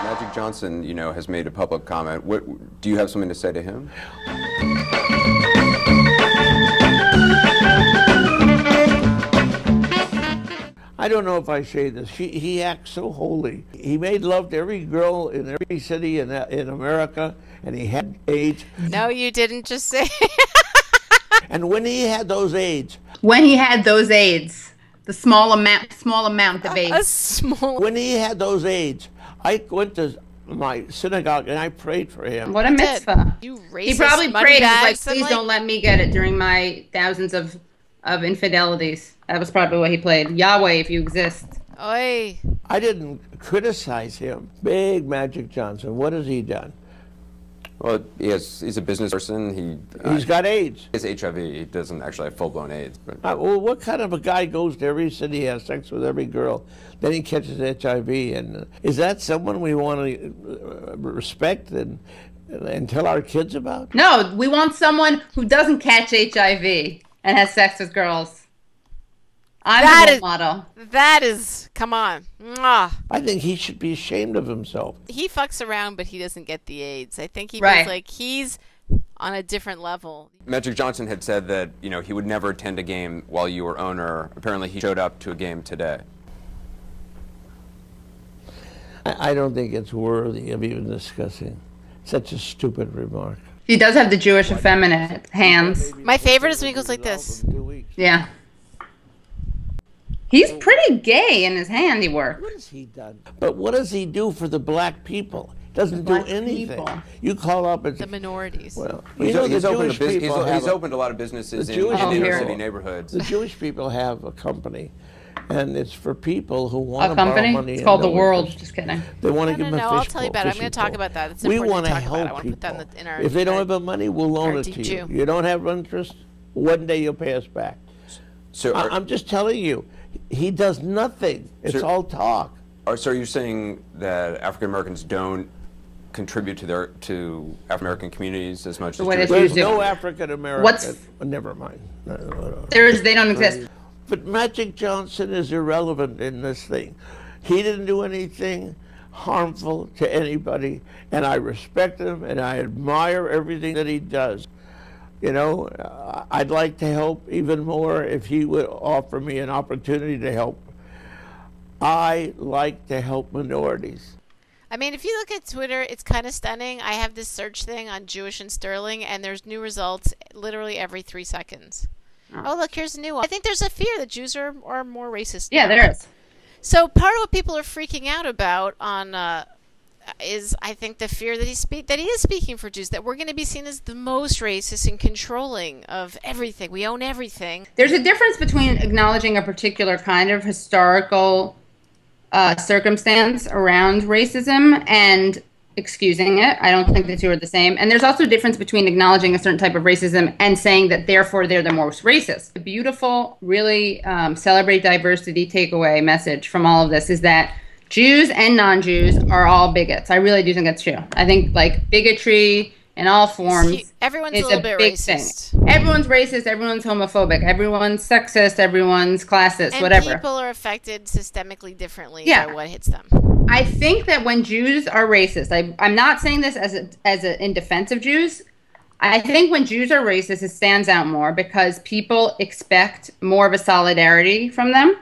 Magic Johnson, you know, has made a public comment. What do you have something to say to him? I don't know if I say this. He acts so holy. He made love to every girl in every city in America, and he had AIDS. No, you didn't just say. And when he had those AIDS. When he had those AIDS, the small amount of AIDS. A small. When he had those AIDS, I went to my synagogue and I prayed for him. What a mitzvah. You racist. He probably prayed and was like, moneybags. please don't let me get it during my thousands of infidelities. That was probably what he played. Yahweh, if you exist. Oy. I didn't criticize him. Big Magic Johnson. What has he done? Well, he's a business person. He's got AIDS. He has HIV. He doesn't actually have full-blown AIDS. But. Well, what kind of a guy goes to every city, has sex with every girl, then he catches HIV? And is that someone we want to respect and tell our kids about? No, we want someone who doesn't catch HIV and has sex with girls. I'm the role model. That is, come on. Mwah. I think he should be ashamed of himself. He fucks around, but he doesn't get the AIDS. I think he feels like he's on a different level. Magic Johnson had said that, you know, he would never attend a game while you were owner. Apparently he showed up to a game today. I don't think it's worthy of even discussing. Such a stupid remark. He does have the Jewish effeminate hands. My favorite is when he goes like this. Yeah. He's pretty gay in his handiwork. What has he done? But what does he do for the black people? He doesn't do anything. You call up and the minorities. Well, he's opened a lot of businesses in inner city neighborhoods. The Jewish people have a company, and it's for people who want to borrow money. It's called The World. Just kidding. They want to give them a fish I'll tell you about it. I'm going to talk about that. It's we want to help people. If they don't have the money, we'll loan it to you. You don't have interest, one day you'll pay us back. So I'm just telling you. He does nothing. It's all talk. So are you saying that African Americans don't contribute to African American communities as much as Jews? There's no African American. Never mind. They don't exist. But Magic Johnson is irrelevant in this thing. He didn't do anything harmful to anybody, and I respect him and I admire everything that he does. You know, I'd like to help even more if he would offer me an opportunity to help. I like to help minorities. I mean, if you look at Twitter, it's kind of stunning. I have this search thing on Jewish and Sterling, and there's new results literally every 3 seconds. Oh, look, here's a new one. I think there's a fear that Jews are more racist. Yeah, there is. So part of what people are freaking out about on is, I think, the fear that he is speaking for Jews, that we're going to be seen as the most racist and controlling of everything. We own everything. There's a difference between acknowledging a particular kind of historical circumstance around racism and excusing it. I don't think the two are the same. And there's also a difference between acknowledging a certain type of racism and saying that therefore they're the most racist. The beautiful, really celebrate diversity takeaway message from all of this is that Jews and non-Jews are all bigots. I really do think that's true. I think like bigotry in all forms everyone's is a little bit big racist. Thing. Everyone's racist, everyone's homophobic, everyone's sexist, everyone's classist, and whatever. People are affected systemically differently by what hits them. I think that when Jews are racist, I'm not saying this in defense of Jews. I think when Jews are racist, it stands out more because people expect more of a solidarity from them.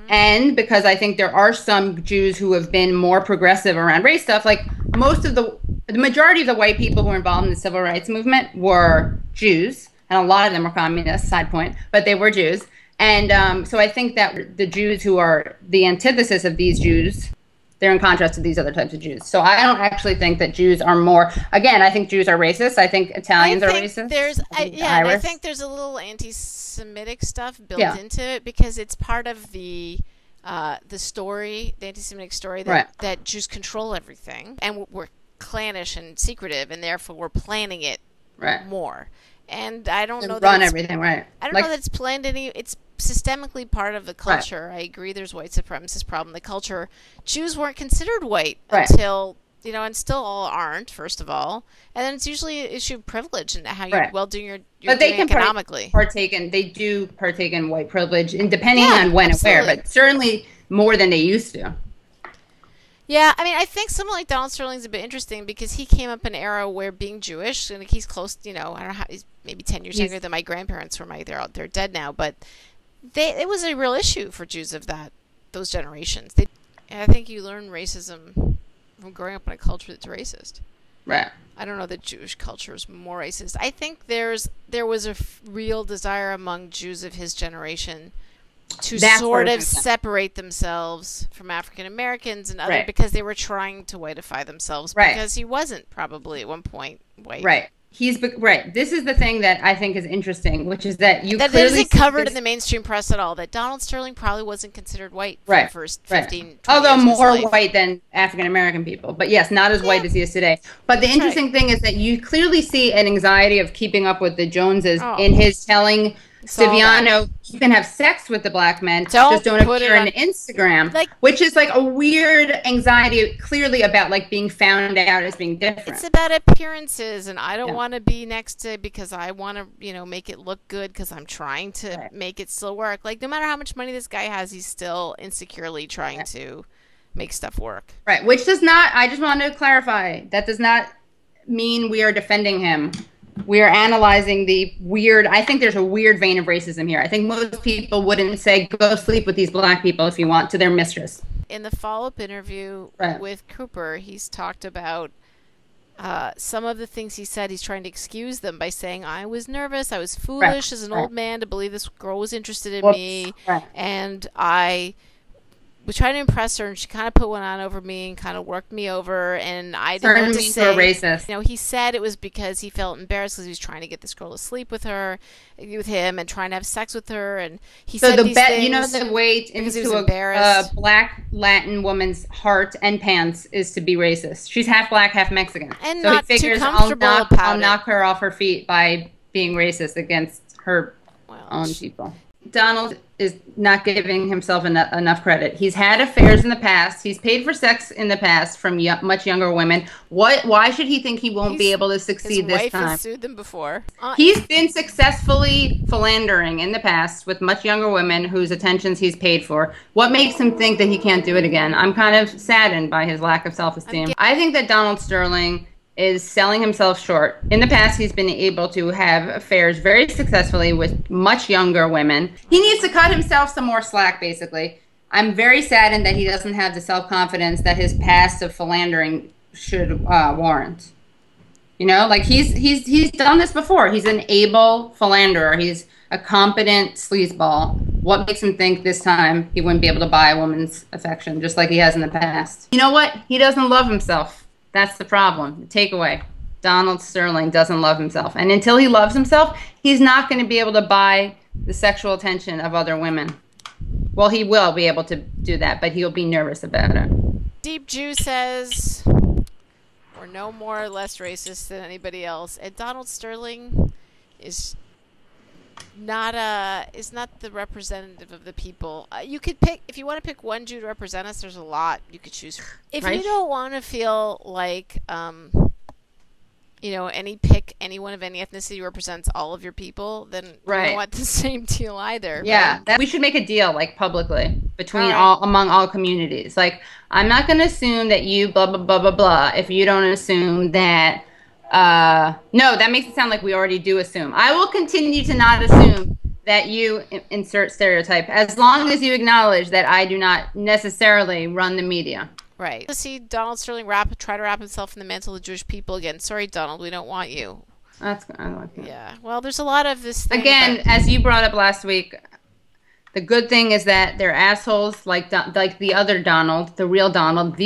And because I think there are some Jews who have been more progressive around race stuff, like the majority of the white people who were involved in the civil rights movement were Jews, and a lot of them were communists, side point, but they were Jews. And so I think that the Jews who are the antithesis of these Jews, they're in contrast to these other types of Jews. So I don't actually think that Jews are more, again, I think Jews are racist. I think Italians are racist. I think there's a little anti-Semitic stuff built into it because it's part of the story, the anti-Semitic story that Jews control everything. And we're clannish and secretive, and therefore we're planning it more. And I don't know that everything, I don't know that it's planned it's systemically part of the culture. I agree there's white supremacist problem. The culture, Jews weren't considered white until, and still all aren't, first of all. And then it's usually an issue of privilege and how you're doing your but they can economically. They do partake in white privilege, and depending on when and where, but certainly more than they used to. Yeah, I mean, I think someone like Donald Sterling's a bit interesting because he came up in an era where being Jewish, and he's close, I don't know how, he's maybe 10 years younger than my grandparents who are they're dead now, but it was a real issue for Jews of those generations. And I think you learn racism from growing up in a culture that's racist. Right. I don't know that Jewish culture is more racist. I think there was a real desire among Jews of his generation to sort of separate themselves from African Americans and other because they were trying to whiteify themselves because he wasn't probably at one point white. Right. This is the thing that I think is interesting, which is that that isn't covered in the mainstream press at all. That Donald Sterling probably wasn't considered white for the first 15, 20 although years more of his life. white than African American people, but yes, not as white as he is today. But the interesting thing is that you clearly see an anxiety of keeping up with the Joneses in his telling Stiviano, you can have sex with the black men, just don't appear on Instagram, which is like a weird anxiety, clearly about like being found out as being different. It's about appearances, and I don't want to be next to because I want to, make it look good because I'm trying to make it still work. Like no matter how much money this guy has, he's still insecurely trying to make stuff work. Right, which does not. I just want to clarify that does not mean we are defending him. We are analyzing the weird. I think there's a weird vein of racism here. I think most people wouldn't say, go sleep with these black people if you want, to their mistress. In the follow-up interview with Cooper, he's talked about some of the things he said. He's trying to excuse them by saying, I was nervous. I was foolish as an old man to believe this girl was interested in me. And I was trying to impress her, and she kind of put one on over me and kind of worked me over, and I didn't know what to say. A racist. He said it was because he felt embarrassed because he was trying to get this girl to sleep with him, and trying to have sex with her, and he said these things. The way into a black Latin woman's heart and pants is to be racist. She's half black, half Mexican, and so not he figures too comfortable I'll knock her off her feet by being racist against her own people. Donald is not giving himself enough credit. He's had affairs in the past. He's paid for sex in the past from much younger women. Why should he think he won't be able to succeed this time? His wife has sued them before. He's been successfully philandering in the past with much younger women whose attentions he's paid for. What makes him think that he can't do it again? I'm kind of saddened by his lack of self-esteem. I think that Donald Sterling is selling himself short. In the past, he's been able to have affairs very successfully with much younger women. He needs to cut himself some more slack, basically. I'm very saddened that he doesn't have the self-confidence that his past of philandering should warrant. He's done this before. He's an able philanderer. He's a competent sleazeball. What makes him think this time he wouldn't be able to buy a woman's affection, just like he has in the past? You know what? He doesn't love himself. That's the problem. The takeaway. Donald Sterling doesn't love himself. And until he loves himself, he's not going to be able to buy the sexual attention of other women. Well, he will be able to do that, but he'll be nervous about it. Deep Jew says we're no more or less racist than anybody else. And Donald Sterling is not the representative of the people. You could pick, if you want to pick one Jew to represent us, there's a lot you could choose from. If you don't want to feel like pick anyone of any ethnicity represents all of your people, then you don't want the same deal either. Yeah, we should make a deal, like, publicly between among all communities. Like, I'm not going to assume that you blah blah blah blah blah if you don't assume that. No, that makes it sound like we already do assume. I will continue to not assume that you insert stereotype as long as you acknowledge that I do not necessarily run the media. Right. To see Donald Sterling try to wrap himself in the mantle of the Jewish people again. Sorry, Donald, we don't want you. I like that. Yeah. Well, there's a lot of this thing. Again, as you brought up last week, the good thing is that they're assholes like the other Donald, the real Donald,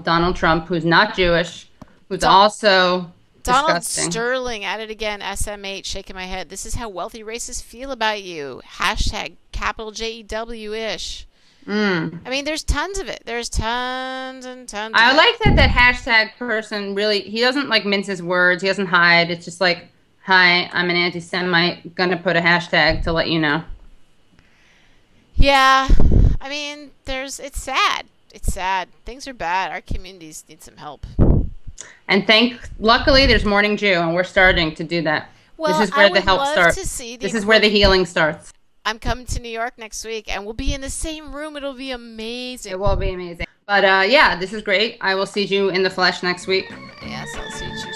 Donald Trump, who's not Jewish, who's also Donald disgusting. Sterling at it again, SMH, shaking my head. This is how wealthy racists feel about you. Hashtag capital JEW-ish. I mean, there's tons of it. There's tons and tons of it. I like that hashtag person really, he doesn't like mince his words. He doesn't hide. It's just like, hi, I'm an anti-Semite. Gonna put a hashtag to let you know. Yeah. I mean, it's sad. It's sad. Things are bad. Our communities need some help. And luckily, there's Morning Jew, and we're starting to do that. Well, this is where the help starts. This is where the healing starts. I'm coming to New York next week, and we'll be in the same room. It'll be amazing. It will be amazing. But yeah, this is great. I will see you in the flesh next week. Yes, I'll see you